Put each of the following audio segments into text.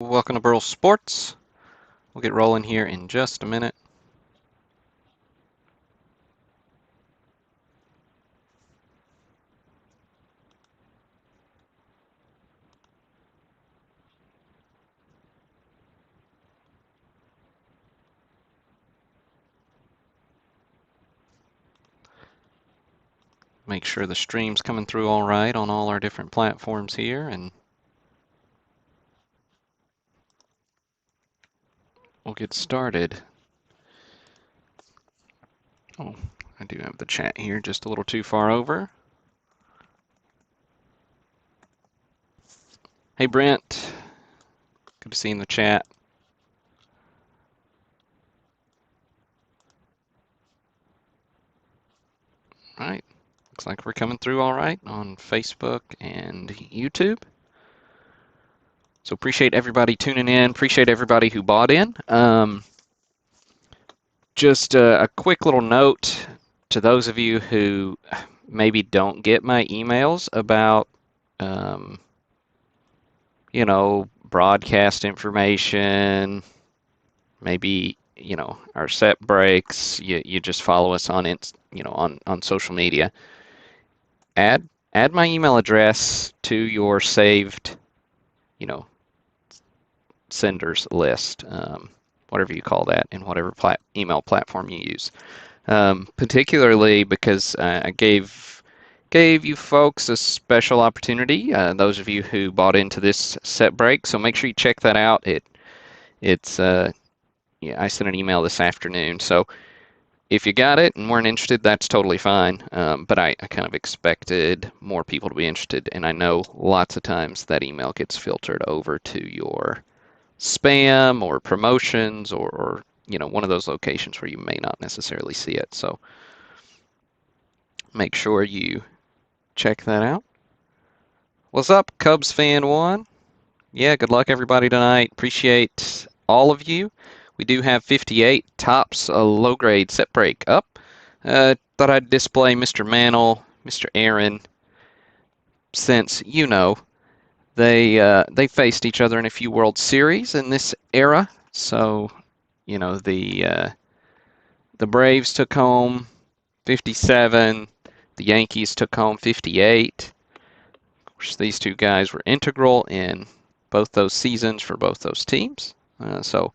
Welcome to Burl Sports. We'll get rolling here in just a minute. Make sure the stream's coming through all right on all our different platforms here, and we'll get started. Oh, I do have the chat here just a little too far over. Hey, Brent. Good to see you in the chat. All right. Looks like we're coming through all right on Facebook and YouTube. So appreciate everybody tuning in. Appreciate everybody who bought in. Just a quick little note to those of you who maybe don't get my emails about, broadcast information, maybe, our set breaks. You just follow us on on social media. Add my email address to your saved, senders list, whatever you call that, in whatever email platform you use. Particularly because I gave you folks a special opportunity, those of you who bought into this set break, so make sure you check that out. It's yeah, I sent an email this afternoon, so if you got it and weren't interested, that's totally fine. But I kind of expected more people to be interested, and I know lots of times that email gets filtered over to your spam or promotions or one of those locations where you may not necessarily see it. So make sure you check that out. What's up, Cubs fan one? Yeah, good luck everybody tonight. Appreciate all of you. We do have 58 tops, a low grade set break up. Thought I'd display Mr. Mantle, Mr. Aaron, since they faced each other in a few World Series in this era. So the Braves took home 57. The Yankees took home 58. Of course, these two guys were integral in both those seasons for both those teams. So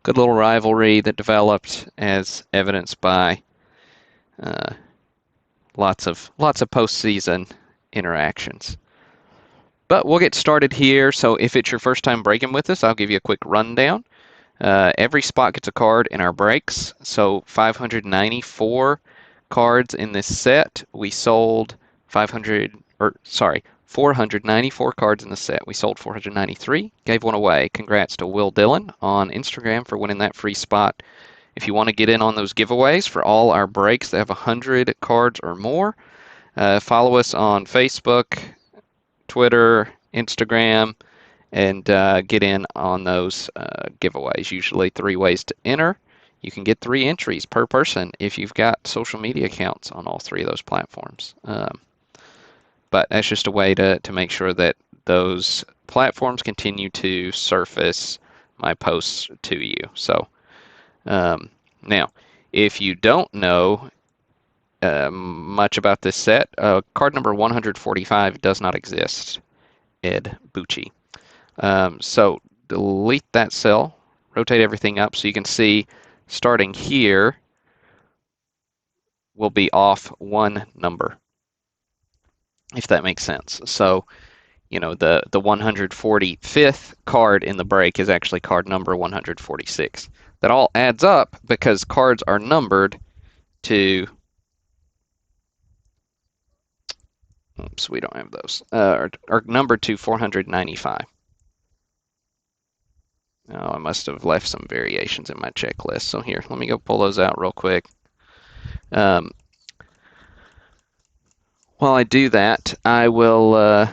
good little rivalry that developed, as evidenced by lots of postseason interactions. But we'll get started here. So if it's your first time breaking with us, I'll give you a quick rundown. Every spot gets a card in our breaks. So 594 cards in this set. We sold 494 cards in the set. We sold 493, gave one away. Congrats to Will Dillon on Instagram for winning that free spot. If you want to get in on those giveaways for all our breaks that have 100 cards or more, follow us on Facebook, Twitter, Instagram, and get in on those giveaways. Usually 3 ways to enter. You can get 3 entries per person if you've got social media accounts on all 3 of those platforms. But that's just a way to make sure that those platforms continue to surface my posts to you. So now, if you don't know much about this set, card number 145 does not exist. Ed Bucci. So delete that cell, rotate everything up so you can see starting here will be off 1 number, if that makes sense. So, the 145th card in the break is actually card number 146. That all adds up because cards are numbered to, oops, we don't have those, are numbered to 495. Oh, I must have left some variations in my checklist. So here, let me go pull those out real quick. While I do that, I will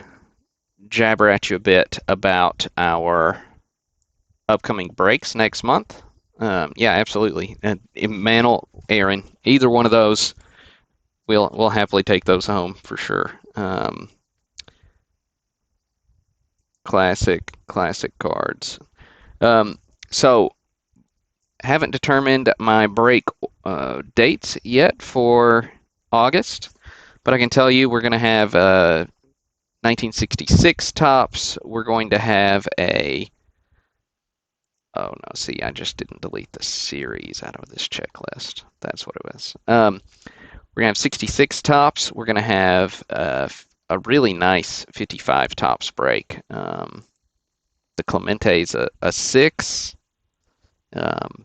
jabber at you a bit about our upcoming breaks next month. Yeah, absolutely. And Mantle, Aaron, either one of those, we'll happily take those home for sure. Classic cards. So haven't determined my break dates yet for August, but I can tell you we're going to have 1966 tops. We're going to have a oh no, see, I just didn't delete the series out of this checklist. That's what it was. We're gonna have 66 tops. We're gonna have a really nice 55 tops break. The Clemente's a 6. Um,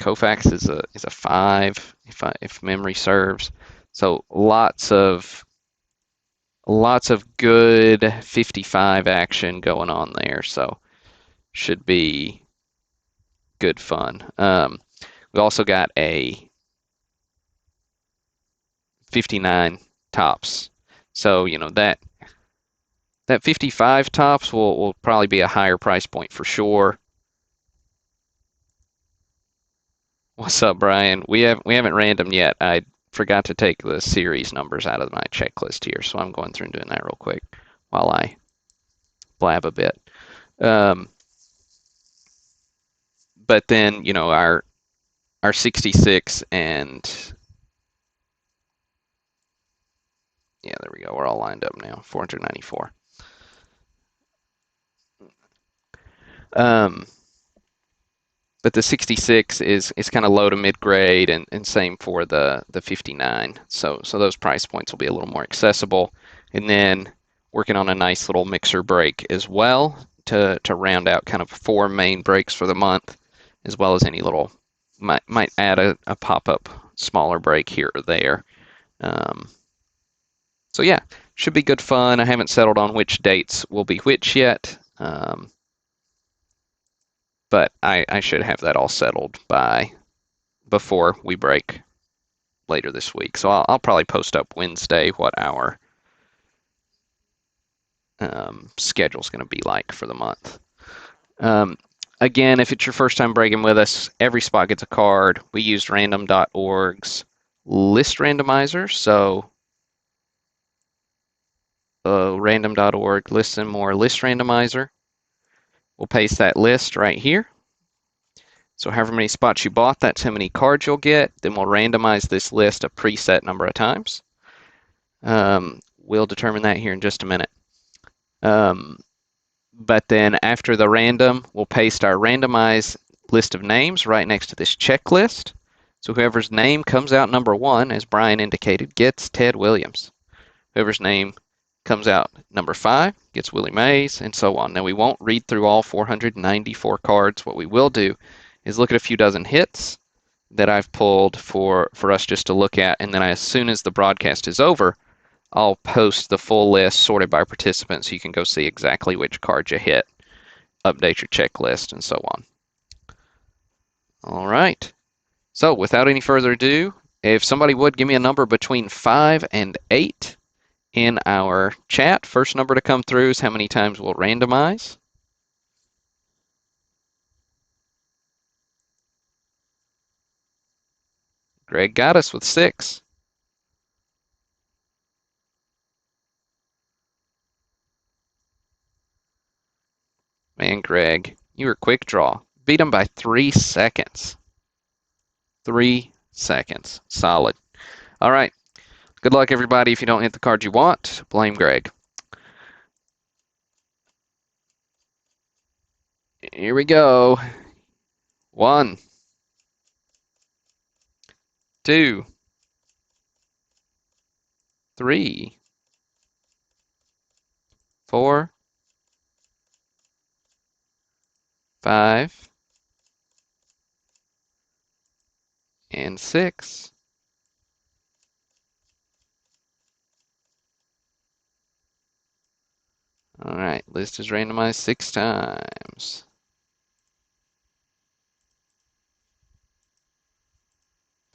Koufax is a 5 if memory serves. So lots of good 55 action going on there. So should be good fun. We also got a 59 tops. So, that 55 tops will probably be a higher price point for sure. What's up, Brian? We haven't randomed yet. I forgot to take the series numbers out of my checklist here, so I'm going through and doing that real quick while I blab a bit. Um, but then, our 66 and yeah, there we go. We're all lined up now. 494. Um, but the 66 is kind of low to mid grade, and same for the 59. So those price points will be a little more accessible. And then working on a nice little mixer break as well to round out kind of 4 main breaks for the month, as well as any little might add a pop-up smaller break here or there. Um, so yeah, should be good fun. I haven't settled on which dates will be which yet. But I should have that all settled by before we break later this week. So I'll probably post up Wednesday what our schedule is going to be like for the month. Um, Again, if it's your first time breaking with us, every spot gets a card. We used random.org's list randomizer. So random.org listen more list randomizer. We'll paste that list right here. So however many spots you bought, that's how many cards you'll get. Then we'll randomize this list a preset number of times. We'll determine that here in just a minute. But then after the random, we'll paste our randomized list of names right next to this checklist. So whoever's name comes out number 1, as Brian indicated, gets Ted Williams. Whoever's name comes out number 5 gets Willie Mays, and so on. Now we won't read through all 494 cards. What we will do is look at a few dozen hits that I've pulled for us just to look at, and then as soon as the broadcast is over, I'll post the full list sorted by participants so you can go see exactly which card you hit, update your checklist, and so on. All right. So without any further ado, if somebody would give me a number between 5 and 8 in our chat, first number to come through is how many times we'll randomize. Greg got us with 6. Man, Greg, you were quick draw. Beat him by 3 seconds. 3 seconds. Solid. All right. Good luck, everybody. If you don't hit the card you want, blame Greg. Here we go. 1, 2, 3, 4, 5, and 6. All right, list is randomized 6 times.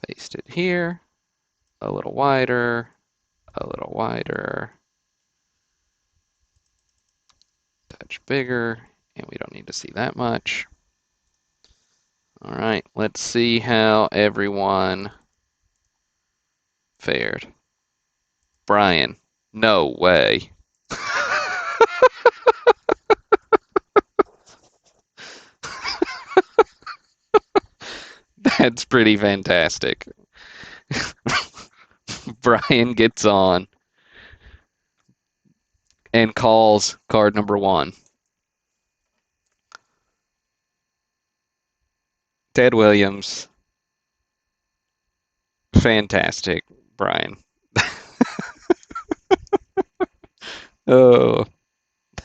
Paste it here, a little wider, a little wider, touch bigger, and we don't need to see that much. All right, let's see how everyone fared. Brian, no way. That's pretty fantastic. Brian gets on and calls card number one. Ted Williams. Fantastic, Brian. Oh,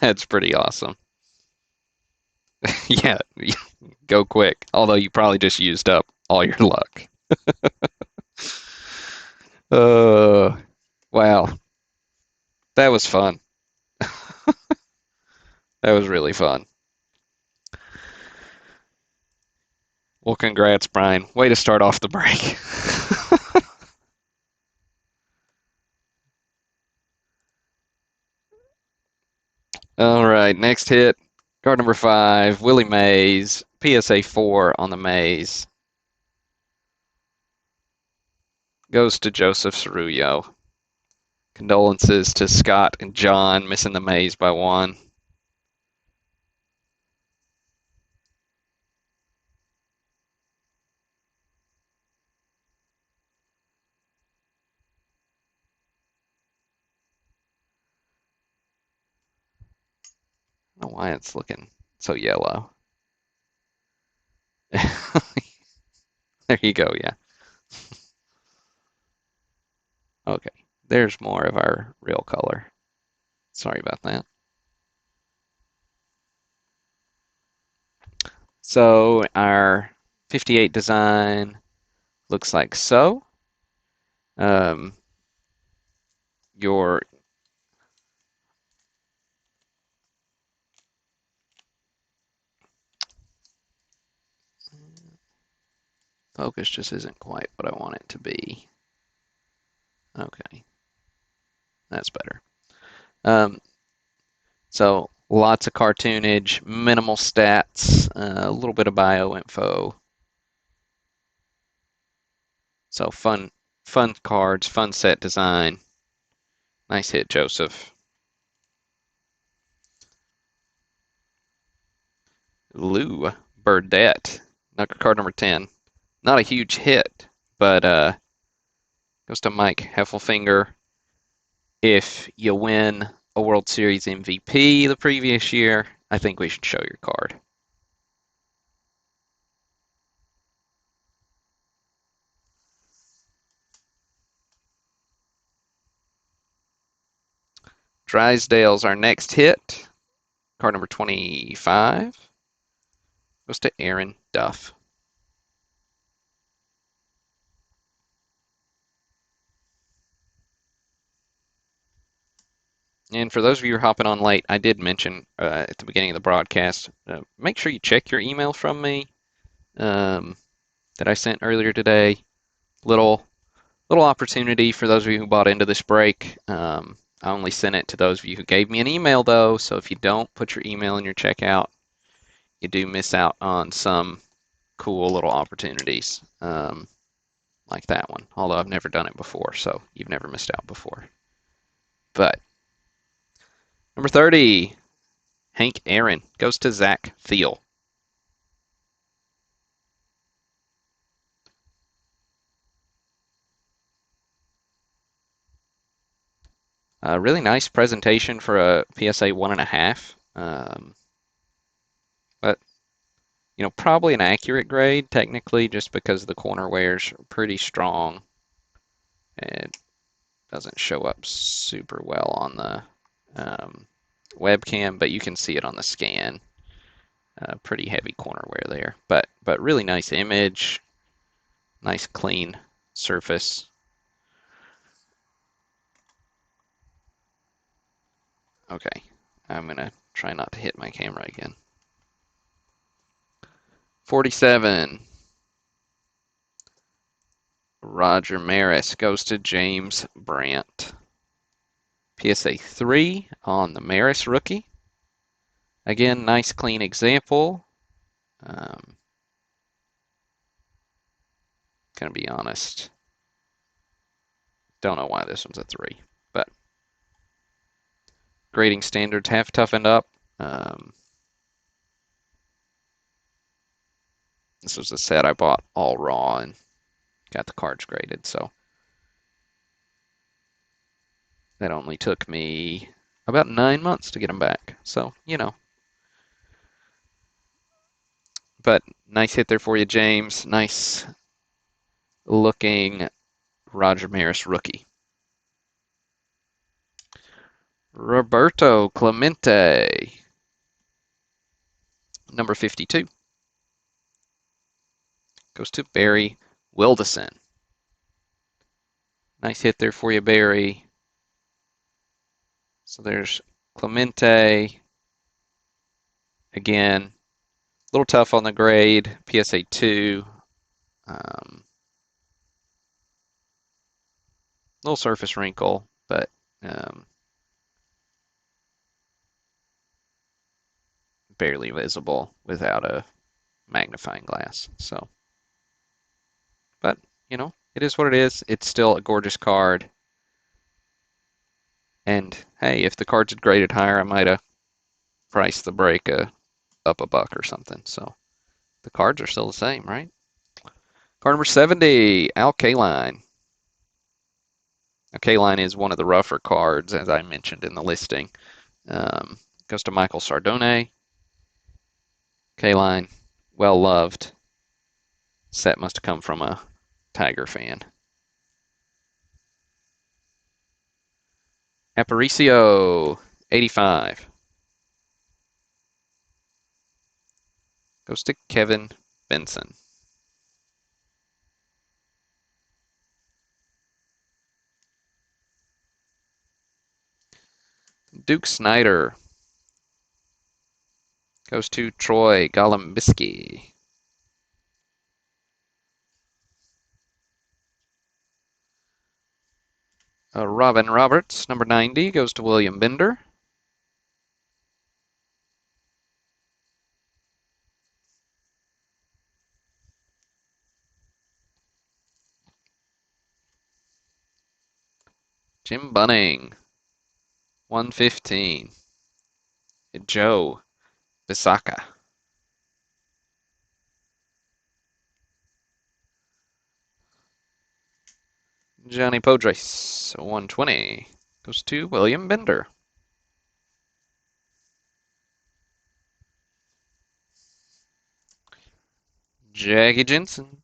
that's pretty awesome. Yeah, go quick. Although you probably just used up all your luck. Uh, wow. That was fun. That was really fun. Well, congrats, Brian. Way to start off the break. All right, next hit. Card number five, Willie Mays, PSA 4 on the Mays. Goes to Joseph Cerullo. Condolences to Scott and John missing the Mays by one. I don't know why it's looking so yellow. There you go, yeah. Okay, there's more of our real color. Sorry about that. So our 58 design looks like so. Um, your focus just isn't quite what I want it to be. Okay, that's better. Um, so lots of cartoonage, minimal stats, a little bit of bio info. So fun cards, fun set design. Nice hit, Joseph. Lou Burdette, knucker card number 10. Not a huge hit, but goes to Mike Heffelfinger. If you win a World Series MVP the previous year, I think we should show your card. Drysdale's our next hit. Card number 25 goes to Aaron Duff. And for those of you who are hopping on late, I did mention at the beginning of the broadcast, make sure you check your email from me um, that I sent earlier today. Little opportunity for those of you who bought into this break. I only sent it to those of you who gave me an email, though, so if you don't put your email in your checkout, you do miss out on some cool little opportunities like that one. Although I've never done it before, so you've never missed out before. But number 30, Hank Aaron goes to Zach Thiel. Really nice presentation for a PSA 1.5. But probably an accurate grade technically, just because the corner wears are pretty strong. It doesn't show up super well on the webcam, but you can see it on the scan. Pretty heavy corner wear there, but really nice image, nice clean surface. Okay, I'm gonna try not to hit my camera again. 47. Roger Maris goes to James Brandt. PSA 3 on the Maris rookie. Again, nice clean example. Gonna be honest, don't know why this one's a 3, but grading standards have toughened up. This was a set I bought all raw and got the cards graded, so that only took me about 9 months to get them back. So, you know. But nice hit there for you, James. Nice looking Roger Maris rookie. Roberto Clemente, number 52. Goes to Barry Wildison. Nice hit there for you, Barry. So there's Clemente. Again, a little tough on the grade. PSA 2. Little surface wrinkle, but barely visible without a magnifying glass. So, but you know, it is what it is. It's still a gorgeous card. And hey, if the cards had graded higher, I might have priced the break up a buck or something. So the cards are still the same, right? Card number 70, Al Kaline. Now, Kaline is one of the rougher cards, as I mentioned in the listing. Goes to Michael Sardone. Kaline, well loved. Set must have come from a Tiger fan. Aparicio, 85. Goes to Kevin Benson. Duke Snider. Goes to Troy Golombiski. Robin Roberts, number 90, goes to William Bender. Jim Bunning, 115. Joe Bisaka. Johnny Podres, 120. Goes to William Bender. Jackie Jensen.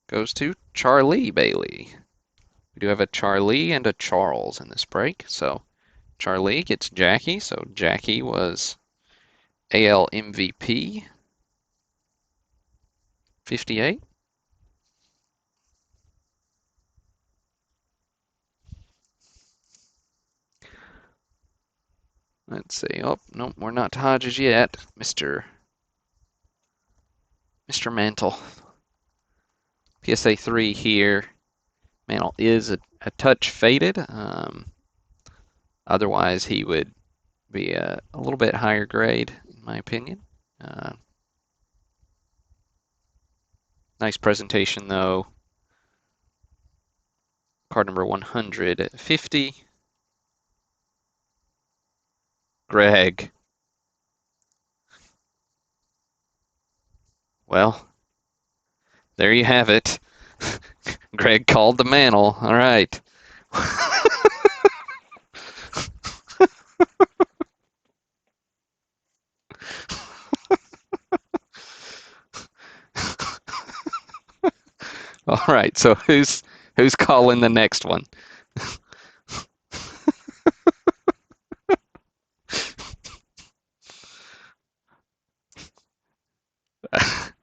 Goes to Charlie Bailey. We do have a Charlie and a Charles in this break. So Charlie gets Jackie. So Jackie was AL MVP. 58. Let's see. Oh, no, we're not to Hodges yet. Mr. Mantle. PSA 3 here. Mantle is a touch faded. Otherwise, he would be a little bit higher grade, in my opinion. Nice presentation, though. Card number 150. Greg. Well, there you have it. Greg called the mantle. All right. All right. So who's calling the next one?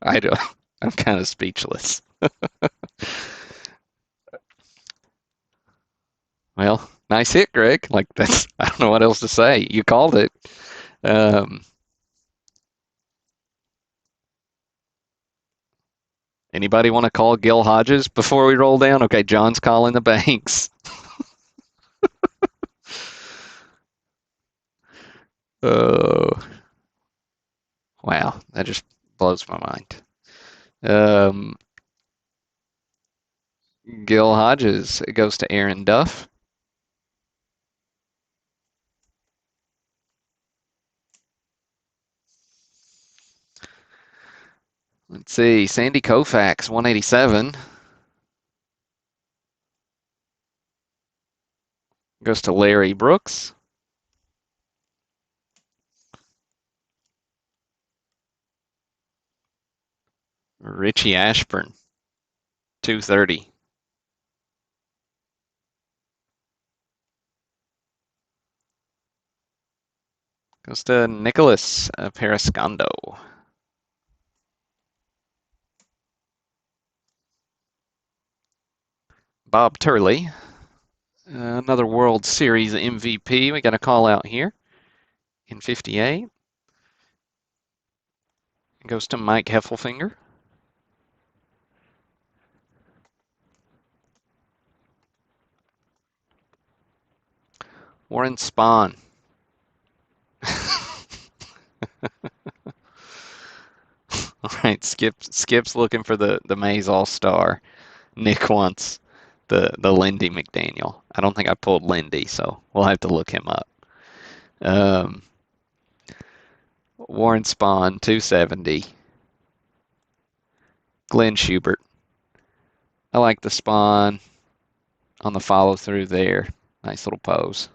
I don't. I'm kind of speechless. Well, nice hit, Greg. Like that's. I don't know what else to say. You called it. Anybody want to call Gil Hodges before we roll down? Okay, John's calling the banks. Oh, wow, that just blows my mind. Gil Hodges, it goes to Aaron Duff. Let's see, Sandy Koufax, 187. Goes to Larry Brooks. Richie Ashburn, 230. Goes to Nicholas Periscondo. Bob Turley, another World Series MVP. We got a call out here in 58. Goes to Mike Heffelfinger. Warren Spahn. All right, Skip's looking for the Mays All-Star. Nick wants the Lindy McDaniel. I don't think I pulled Lindy, so we'll have to look him up. Um, Warren Spahn, 270. Glenn Schubert. I like the Spahn on the follow through there. Nice little pose.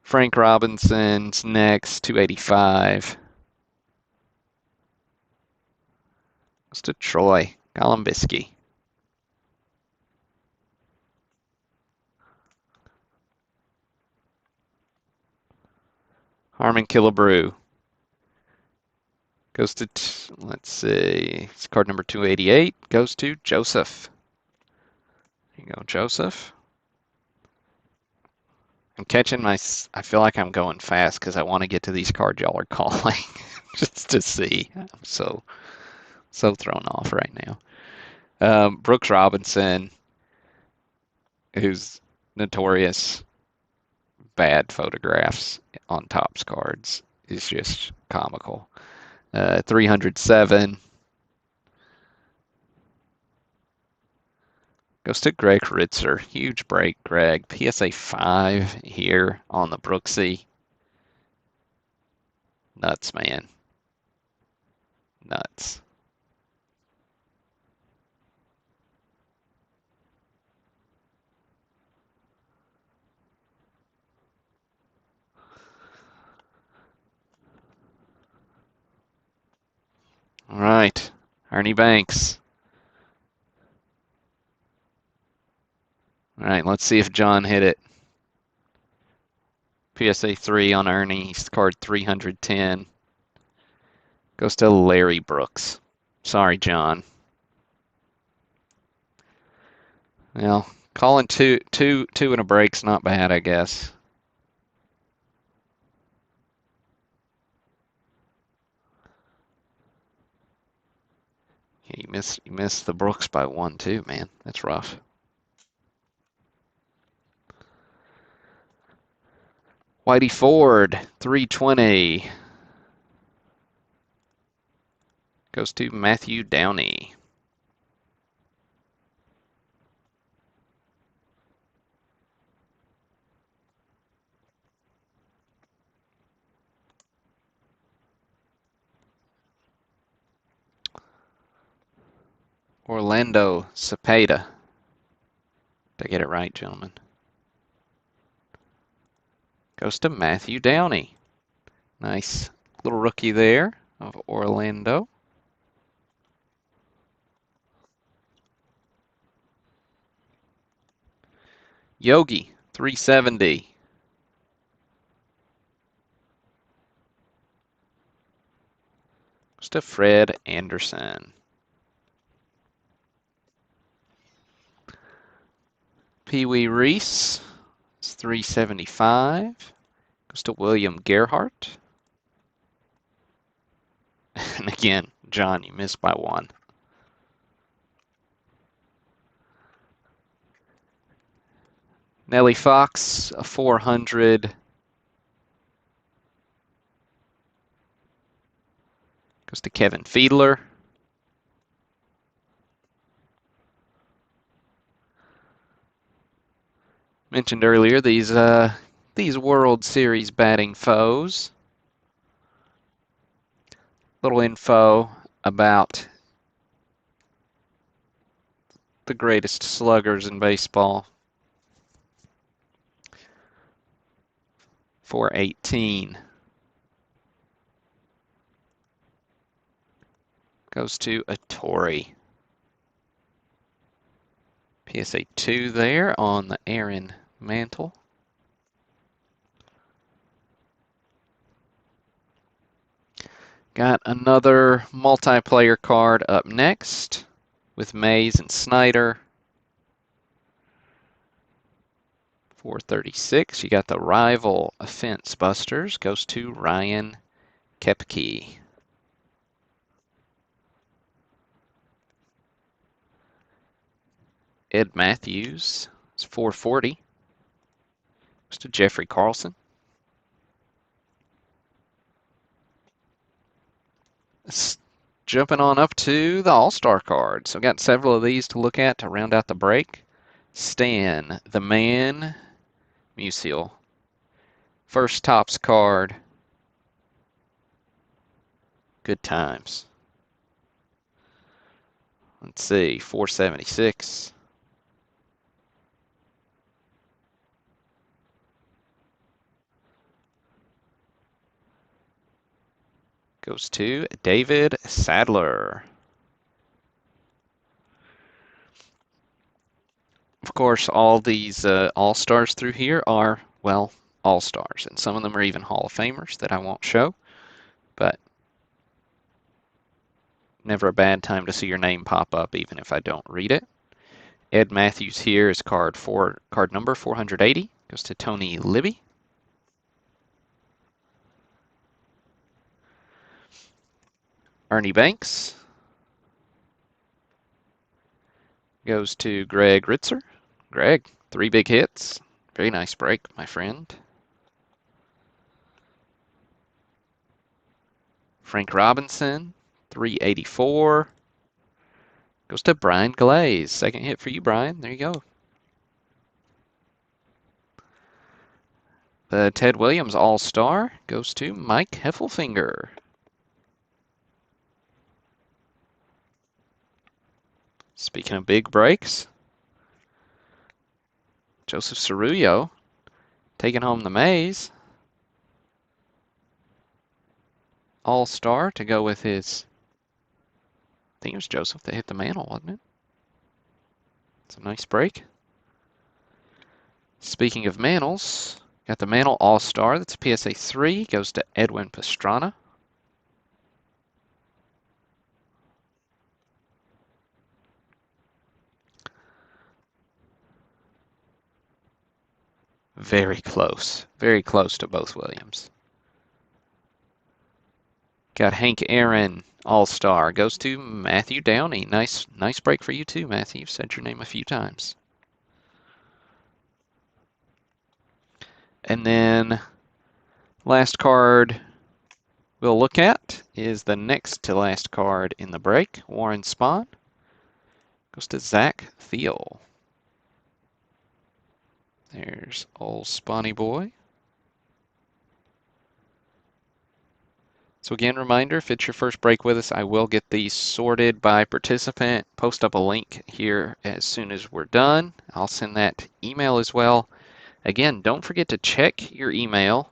Frank Robinson's next, 285. Goes to Troy Golombisky. Harmon Killebrew. Goes to, let's see, it's card number 288. Goes to Joseph. There you go, Joseph. I'm catching I feel like I'm going fast because I want to get to these cards y'all are calling just to see. I'm so thrown off right now. Brooks Robinson, who's notorious bad photographs on Topps cards, is just comical. 307. Goes to Greg Ritzer. Huge break, Greg. PSA 5 here on the Brooksy. Nuts, man. Nuts. All right. Ernie Banks. All right, let's see if John hit it. PSA 3 on Ernie's card 310. Goes to Larry Brooks. Sorry, John. Well, calling two in a break's not bad, I guess. Yeah, you missed the Brooks by 1 too, man. That's rough. Whitey Ford, 320. Goes to Matthew Downey. Orlando Cepeda. Did I get it right, gentlemen? Goes to Matthew Downey. Nice little rookie there of Orlando. Yogi, 370. Goes to Fred Anderson. Pee Wee Reese, it's 375. Goes to William Gerhardt. And again, John, you missed by 1. Nellie Fox, a 400. Goes to Kevin Fiedler. Mentioned earlier, these these World Series batting foes. Little info about the greatest sluggers in baseball. 418 goes to Atori. PSA 2 there on the Aaron mantle. Got another multiplayer card up next with Mays and Snider. 436. You got the rival Offense Busters. Goes to Ryan Kepke. Ed Mathews. It's 440. Goes to Jeffrey Carlson. Jumping on up to the All-Star cards. So I've got several of these to look at to round out the break. Stan, the man, Musial. First Topps card. Good times. Let's see, 476. Goes to David Sadler. Of course, all these All-Stars through here are, well, All-Stars, and some of them are even Hall of Famers that I won't show, but never a bad time to see your name pop up, even if I don't read it. Ed Mathews here is card number 480. Goes to Tony Libby. Ernie Banks goes to Greg Ritzer. Greg, 3 big hits. Very nice break, my friend. Frank Robinson, 384. Goes to Brian Glaze. Second hit for you, Brian. There you go. The Ted Williams All-Star goes to Mike Heffelfinger. Speaking of big breaks, Joseph Cerullo taking home the Mays. All-Star to go with his, I think it was Joseph that hit the mantle, wasn't it? It's a nice break. Speaking of mantles, got the mantle All-Star. That's a PSA 3. Goes to Edwin Pastrana. Very close to both Williams. Got Hank Aaron All-Star. Goes to Matthew Downey. Nice break for you too, Matthew. You've said your name a few times. And then last card we'll look at is the next to last card in the break. Warren Spahn. Goes to Zach Thiel. There's old Spawny boy. So again, reminder, if it's your first break with us, I will get these sorted by participant, post up a link here as soon as we're done. I'll send that email as well. Again, don't forget to check your email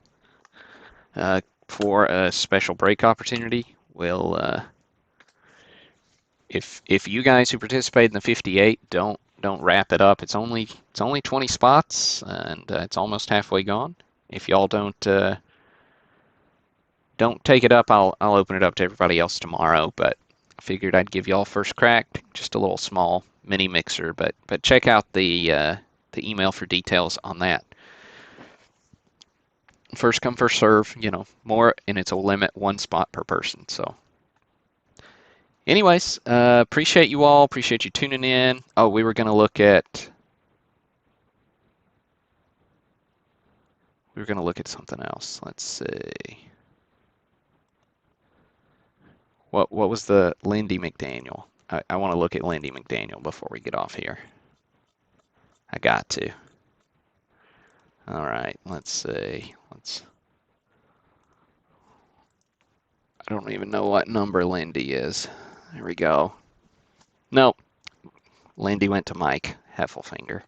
for a special break opportunity. We'll, if you guys who participated in the 58 don't wrap it up, it's only 20 spots and it's almost halfway gone. If y'all don't take it up, I'll open it up to everybody else tomorrow. But I figured I'd give y'all first crack, just a little small mini mixer. But check out the email for details on that. First come, first serve. More, and it's a limit 1 spot per person. So, anyways, appreciate you all. Appreciate you tuning in. Oh, we were gonna look at something else. Let's see. What was the Lindy McDaniel? I want to look at Lindy McDaniel before we get off here. I got to. All right, let's see. I don't even know what number Lindy is. There we go. Nope, Lindy went to Mike Heffelfinger.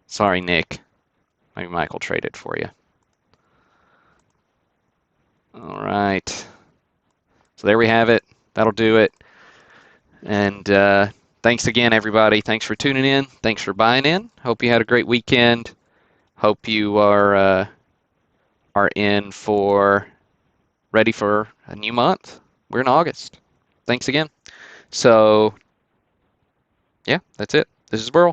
Sorry, Nick. Maybe Michael traded for you. All right. So there we have it. That'll do it. And thanks again, everybody. Thanks for tuning in. Thanks for buying in. Hope you had a great weekend. Hope you are ready for a new month. We're in August. Thanks again. So, yeah, that's it. This is Burl.